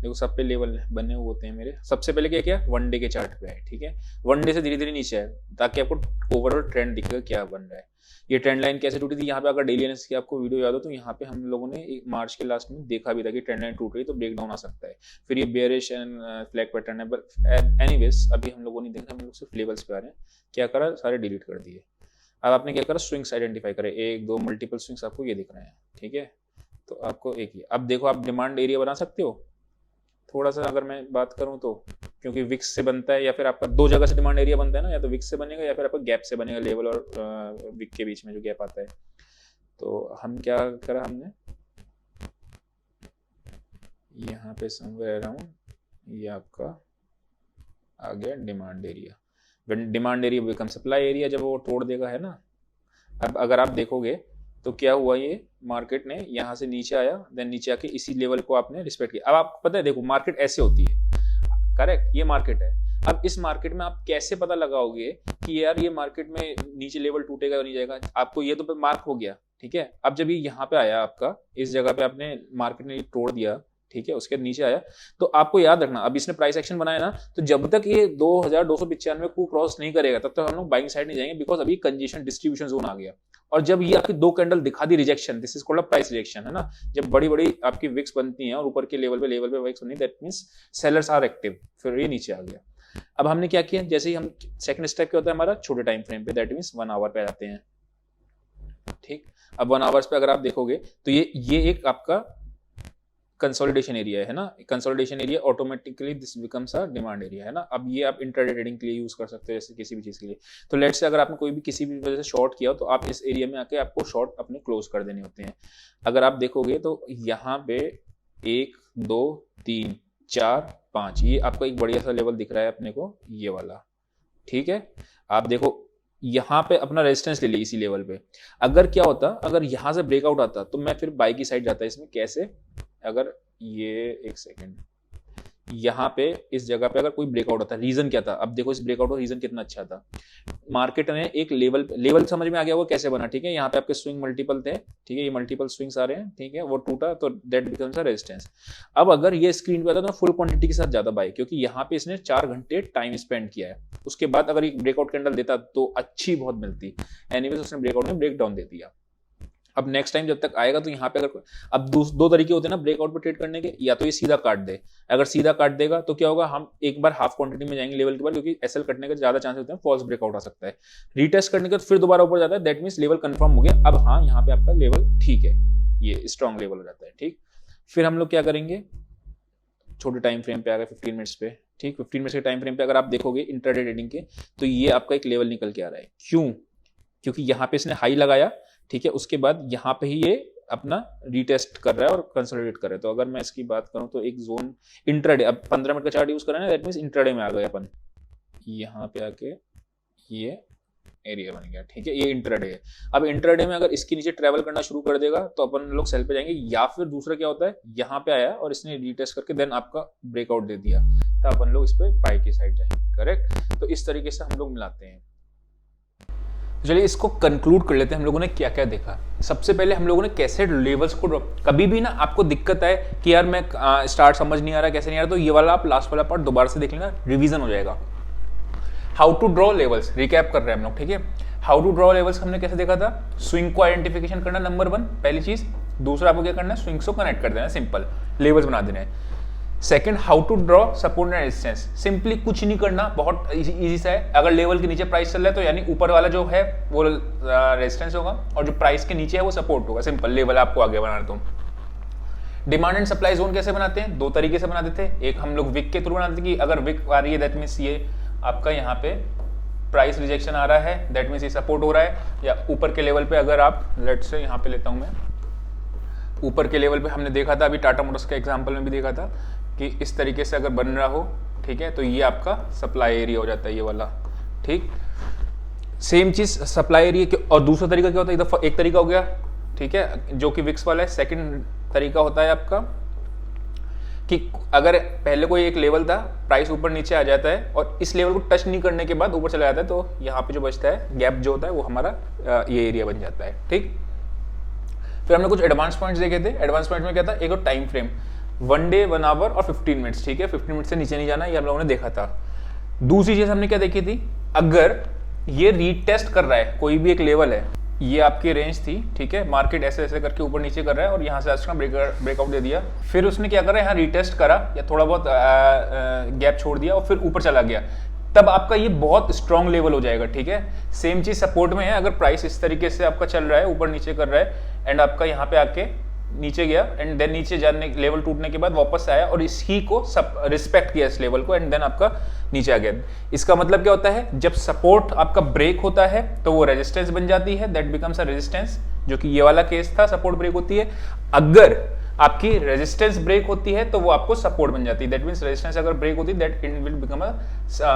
देखो सब पे लेवल बने हुए होते हैं मेरे। सबसे पहले क्या किया, वन डे के चार्ट पे है, ठीक है। वन डे से धीरे धीरे नीचे है ताकि आपको ओवरऑल ट्रेंड दिखेगा क्या बन रहा है। ये ट्रेंड लाइन कैसे टूटी थी, यहाँ पे अगर डेली एनालिसिस की आपको वीडियो याद हो तो यहाँ पे हम लोगों ने मार्च के लास्ट में देखा भी था कि ट्रेंड लाइन टूट रही तो ब्रेक डाउन आ सकता है। फिर ये बेयरिश एंड फ्लैग पैटर्न है, बट एनीवेज अभी हम लोगों ने देखा, हम लोग सिर्फ लेवल्स पे आ रहे हैं। क्या करा, सारे डिलीट कर दिए। अब आपने क्या करा, स्विंग्स आइडेंटिफाई करे, 1-2 मल्टीपल स्विंग्स आपको ये दिख रहे हैं, ठीक है। तो आपको एक ही, अब देखो आप डिमांड एरिया बना सकते हो थोड़ा सा, अगर मैं बात करूं तो, क्योंकि विक्स से बनता है या फिर आपका 2 जगह से डिमांड एरिया बनता है ना, या तो विक्स से बनेगा या फिर आपका गैप से बनेगा, लेवल और विक के बीच में जो गैप आता है। तो हम क्या करा, हमने यहाँ पे समवेयर अराउंड ये आपका आ गया demand area. When demand area become supply area, जब वो तोड़ देगा, है ना। अब अगर आप देखोगे तो क्या हुआ, ये मार्केट ने यहाँ से नीचे आया, देन नीचे आके इसी लेवल को आपने रिस्पेक्ट किया। अब आपको पता है, देखो मार्केट ऐसे होती है, करेक्ट, ये मार्केट है। अब इस मार्केट में आप कैसे पता लगाओगे कि यार ये मार्केट में नीचे लेवल टूटेगा और नहीं जाएगा, आपको ये तो मार्क हो गया, ठीक है। अब जब ये यहाँ पे आया आपका, इस जगह पे आपने मार्केट ने तोड़ दिया, ठीक है, उसके नीचे आया, तो आपको याद रखना, अब इसने प्राइस एक्शन बनाया ना, तो जब तक ये 2295 को क्रॉस नहीं करेगा तब तक हम लोग बाइंग साइड नहीं जाएंगे, बिकॉज अभी कंजेशन डिस्ट्रीब्यूशन जोन आ गया। और जब ये आपकी 2 कैंडल दिखा दी rejection, this is called price rejection, है ना। जब बड़ी बड़ी आपकी विक्स बनती हैं और ऊपर के लेवल पे विक्स बनती है, that means sellers are active, फिर ये नीचे आ गया। अब हमने क्या किया, जैसे ही हम सेकंड स्टेप क्या होता है हमारा, छोटे टाइम फ्रेम पे, दैट मींस 1 आवर पे जाते हैं, ठीक। अब 1 आवर्स पे अगर आप देखोगे तो ये एक आपका कंसोलिडेशन एरिया है ना। Consolidation area automatically this becomes a demand area, है ना। अब ये आप इंट्राडे ट्रेडिंग के लिए यूज कर सकते हो, जैसे किसी भी चीज के लिए। तो लेट्स से अगर आपने कोई भी किसी भी वजह से शॉर्ट किया तो आप इस एरिया में आके आपको शॉर्ट अपने क्लोज कर देने होते हैं। अगर आप देखोगे तो यहाँ पे 1 2 3 4 5 ये आपका एक बढ़िया सा लेवल दिख रहा है अपने को, ये वाला, ठीक है। आप देखो यहाँ पे अपना रेजिस्टेंस ले लिया इसी लेवल पे। अगर क्या होता, अगर यहाँ से ब्रेकआउट आता तो मैं फिर बाई की साइड जाता। इसमें कैसे, अगर ये एक सेकेंड, यहाँ पे इस जगह पे अगर कोई ब्रेकआउट होता है, रीजन क्या था, अब देखो इस ब्रेकआउट का रीजन कितना अच्छा था। मार्केट ने एक लेवल समझ में आ गया वो कैसे बना, ठीक है। यहाँ पे आपके स्विंग मल्टीपल थे, ठीक है, ये मल्टीपल स्विंग्स आ रहे हैं, ठीक है, वो टूटा तो दैट बिकम्स अ रेजिस्टेंस। अब अगर ये स्क्रीन पे आता तो फुल क्वांटिटी के साथ ज्यादा बाय, क्योंकि यहाँ पे इसने 4 घंटे टाइम स्पेंड किया है। उसके बाद अगर एक ब्रेकआउट कैंडल देता तो अच्छी बहुत मिलती, एनीवेज उसने ब्रेकआउट में ब्रेक डाउन दे दिया। अब नेक्स्ट टाइम जब तक आएगा तो यहाँ पे अगर अब दो तरीके होते हैं ना ब्रेकआउट पे ट्रेड करने के, या तो ये सीधा काट दे। अगर सीधा काट देगा तो क्या होगा, हम एक बार हाफ क्वांटिटी में जाएंगे लेवल के बाद, क्योंकि एसएल कटने के ज्यादा चांस होते हैं, फॉल्स ब्रेकआउट आ सकता है। रीटेस्ट करने के बाद फिर दोबारा ऊपर जाता है, दैट मींस लेवल कंफर्म हो गया। अब हाँ, यहाँ पे आपका लेवल ठीक है, ये स्ट्रॉन्ग लेवल हो जाता है, ठीक। फिर हम लोग क्या करेंगे, छोटे टाइम फ्रेम पे आ गए 15 मिनट्स पे, ठीक। 15 मिनट्स के टाइम फ्रेम पे अगर आप देखोगे इंट्राडे ट्रेडिंग के, तो ये आपका एक लेवल निकल के आ रहा है। क्यों? क्योंकि यहाँ पे इसने हाई लगाया, ठीक है, उसके बाद यहाँ पे ही ये अपना रीटेस्ट कर रहा है और कंसोलिडेट कर रहा है। तो अगर मैं इसकी बात करूं तो एक जोन इंट्राडे, अब 15 मिनट का चार्ट यूज कर रहे हैं, दैट मींस इंट्राडे में आ गए अपन, यहाँ पे आके ये एरिया बन गया, ठीक है, ये इंट्राडे है। अब इंट्राडे में अगर इसके नीचे ट्रेवल करना शुरू कर देगा तो अपन लोग सेल पे जाएंगे, या फिर दूसरा क्या होता है, यहाँ पे आया और इसने रीटेस्ट करके देन आपका ब्रेकआउट दे दिया, तो अपन लोग इस पे बाय की साइड जाएंगे, करेक्ट। तो इस तरीके से हम लोग मिलाते हैं। चलिए इसको कंक्लूड कर लेते हैं, हम लोगों ने क्या क्या देखा। सबसे पहले हम लोगों ने कैसे लेवल्स को ड्रॉ, कभी भी ना आपको दिक्कत है कि यार मैं स्टार्ट समझ नहीं आ रहा, कैसे नहीं आ रहा, तो ये वाला आप लास्ट वाला पार्ट दोबारा से देख लेना, रिवीजन हो जाएगा। How to draw levels, recap कर रहे हैं हम लोग, ठीक है। हाउ टू ड्रॉ लेवल्स हमने कैसे देखा था, स्विंग को आइडेंटिफिकेशन करना नंबर 1 पहली चीज। दूसरा आपको क्या करना है, स्विंग्स को कनेक्ट कर देना, सिंपल लेवल्स बना देना है। Second, how to draw support and resistance, simply कुछ नहीं करना, बहुत इजी सा है। अगर लेवल के नीचे प्राइस चल रहा है तो यानी ऊपर वाला जो है वो रेजिस्टेंस होगा और जो प्राइस के नीचे है वो सपोर्ट होगा, सिंपल। लेवल आपको आगे बनाना। तो डिमांड एंड सप्लाई जोन कैसे बनाते हैं, 2 तरीके से बनाते थे। एक हम लोग विक के थ्रू बनाते थे कि अगर विक आ रही है दैट मीन्स ये आपका यहाँ पे प्राइस रिजेक्शन आ रहा है, दैट मीन्स ये सपोर्ट हो रहा है। या ऊपर के लेवल पे अगर आप लेट से यहाँ पे लेता हूँ मैं, ऊपर के लेवल पे हमने देखा था, अभी टाटा मोटर्स के एग्जांपल में भी देखा था कि इस तरीके से अगर बन रहा हो, ठीक है, तो ये आपका सप्लाई एरिया हो जाता है, ये वाला, ठीक। सेम चीज सप्लाई एरिया के, और दूसरा तरीका क्या होता है, एक तरीका हो गया, ठीक है, जो कि विक्स वाला है। सेकंड तरीका होता है आपका कि अगर पहले कोई एक लेवल था, प्राइस ऊपर नीचे आ जाता है और इस लेवल को टच नहीं करने के बाद ऊपर चला जाता है, तो यहाँ पे जो बचता है गैप जो होता है वो हमारा ये एरिया बन जाता है, ठीक। फिर हमने कुछ एडवांस पॉइंट्स देखे थे। एडवांस पॉइंट में क्या था, एक और टाइम फ्रेम 1 डे 1 आवर और 15 मिनट्स, ठीक है, 15 मिनट से नीचे नहीं जाना, ये हम लोगों ने देखा था। दूसरी चीज हमने क्या देखी थी, अगर ये रीटेस्ट कर रहा है, कोई भी एक लेवल है, ये आपकी रेंज थी, ठीक है, मार्केट ऐसे ऐसे करके ऊपर नीचे कर रहा है और यहाँ से आज ब्रेकआउट दे दिया, फिर उसने क्या करा, यहाँ रीटेस्ट करा या थोड़ा बहुत गैप छोड़ दिया और फिर ऊपर चला गया, तब आपका ये बहुत स्ट्रॉन्ग लेवल हो जाएगा, ठीक है। सेम चीज सपोर्ट में है, अगर प्राइस इस तरीके से आपका चल रहा है, ऊपर नीचे कर रहा है एंड आपका यहाँ पे आके नीचे गया एंड देन नीचे जाने लेवल टूटने के बाद वापस आया और इसी को सब रिस्पेक्ट किया इस लेवल को एंड देन आपका नीचे आ गया। इसका मतलब क्या होता है, जब सपोर्ट आपका ब्रेक होता है तो वो रेजिस्टेंस बन जाती है, दैट बिकम्स अ रेजिस्टेंस, जो कि ये वाला केस था, सपोर्ट ब्रेक होती है। अगर आपकी रेजिस्टेंस ब्रेक होती है तो वो आपको सपोर्ट बन जाती है, दैट मींस रेजिस्टेंस अगर ब्रेक होती है that it will become a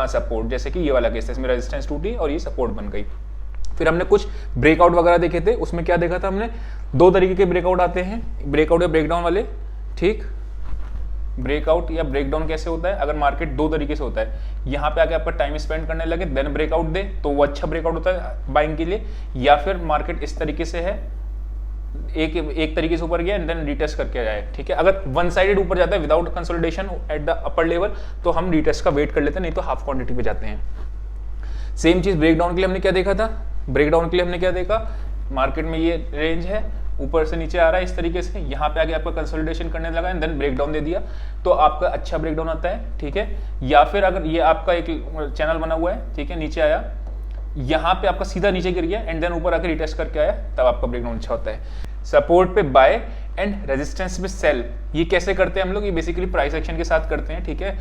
support, जैसे कि ये वाला केस था, इसमें रेजिस्टेंस टूटी और ये सपोर्ट बन गई। फिर हमने कुछ ब्रेकआउट वगैरह देखे थे, उसमें क्या देखा था हमने, 2 तरीके के ब्रेकआउट आते हैं, ब्रेकआउट या ब्रेकडाउन वाले, ठीक। ब्रेकआउट या ब्रेकडाउन कैसे होता है, अगर मार्केट 2 तरीके से होता है, यहाँ पे आके आपका टाइम स्पेंड करने लगे देन ब्रेकआउट दे तो वो अच्छा ब्रेकआउट होता है बाइंग के लिए, या फिर मार्केट इस तरीके से है, एक तरीके से ऊपर गया एंड देन रीटेस्ट करके जाए, ठीक है। अगर वन साइडेड ऊपर जाता है without consolidation at the upper level तो हम रीटेस्ट का वेट कर लेते हैं, नहीं तो हाफ क्वांटिटी पे जाते हैं। सेम चीज ब्रेकडाउन के लिए हमने क्या देखा था, ब्रेकडाउन के लिए हमने क्या देखा, मार्केट में ये रेंज है, ऊपर से नीचे आ रहा है इस तरीके से, यहाँ पे आके आपका कंसोलिडेशन करने लगा एंड देन ब्रेकडाउन दे दिया तो आपका अच्छा ब्रेकडाउन आता है, ठीक है। या फिर अगर ये आपका एक चैनल बना हुआ है, ठीक है, नीचे आया, यहाँ पे आपका सीधा नीचे गिर गया एंड देन ऊपर आके रिटेस्ट करके आया, तब आपका ब्रेकडाउन अच्छा होता है। सपोर्ट पे बाय एंड रेजिस्टेंस पे सेल, ये कैसे करते हैं हम लोग, ये बेसिकली प्राइस एक्शन के साथ करते हैं, ठीक है।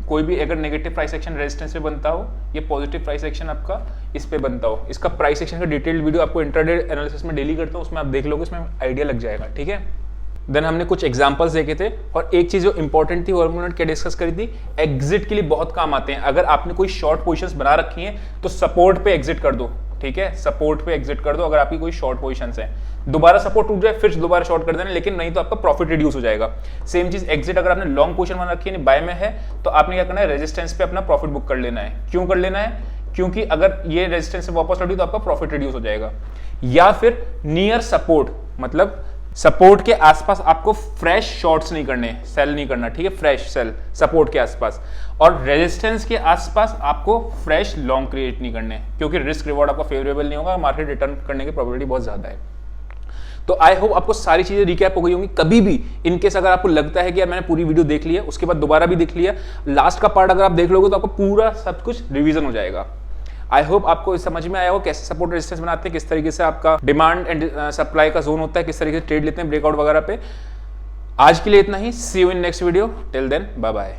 कोई भी अगर नेगेटिव प्राइस एक्शन रेजिस्टेंस पे बनता हो, ये पॉजिटिव प्राइस एक्शन आपका इस पे बनता हो, इसका प्राइस एक्शन का डिटेल्ड वीडियो आपको इंट्राडे एनालिसिस में डेली करता हूँ, उसमें आप देख लोगे, उसमें आइडिया लग जाएगा, ठीक है। देन हमने कुछ एग्जांपल्स देखे थे और एक चीज जो इंपॉर्टेंट थी वो हमने क्या डिस्कस करी थी, एग्जिट के लिए बहुत काम आते हैं। अगर आपने कोई शॉर्ट पोजीशंस बना रखी हैं तो सपोर्ट पे एग्जिट कर दो, ठीक है, सपोर्ट पे एग्जिट कर दो अगर आपकी कोई शॉर्ट पोजीशन है। दोबारा सपोर्ट टूट जाए फिर दोबारा शॉर्ट कर देना, लेकिन नहीं तो आपका प्रॉफिट रिड्यूस हो जाएगा। सेम चीज एग्जिट, अगर आपने लॉन्ग पोजीशन बना रखी है बाय में है तो आपने क्या करना है, रेजिस्टेंस पे अपना प्रॉफिट बुक कर लेना है। क्यों कर लेना है? क्योंकि अगर ये रेजिस्टेंस से वापस लौटी तो आपका प्रॉफिट रिड्यूस हो जाएगा। या फिर नियर सपोर्ट, मतलब सपोर्ट के आसपास आपको फ्रेश शॉर्ट्स नहीं करने, सेल नहीं करना, ठीक है, फ्रेश सेल सपोर्ट के आसपास। और रेजिस्टेंस के आसपास आपको फ्रेश लॉन्ग क्रिएट नहीं करने, क्योंकि रिस्क रिवॉर्ड आपका फेवरेबल नहीं होगा, मार्केट रिटर्न करने की प्रोबेबिलिटी बहुत ज्यादा है। तो आई होप आपको सारी चीजें रिकैप हो गई होंगी। कभी भी इनकेस अगर आपको लगता है कि यार मैंने पूरी वीडियो देख ली है, उसके बाद दोबारा भी देख लिया, लास्ट का पार्ट अगर आप देख लोगे तो आपको पूरा सब कुछ रिवीजन हो जाएगा। आई होप आपको समझ में आया हो कैसे सपोर्ट रेजिस्टेंस बनाते हैं, किस तरीके से आपका डिमांड एंड सप्लाई का जोन होता है, किस तरीके से ट्रेड लेते हैं ब्रेकआउट वगैरह पे। आज के लिए इतना ही, see you in next video, till then bye bye.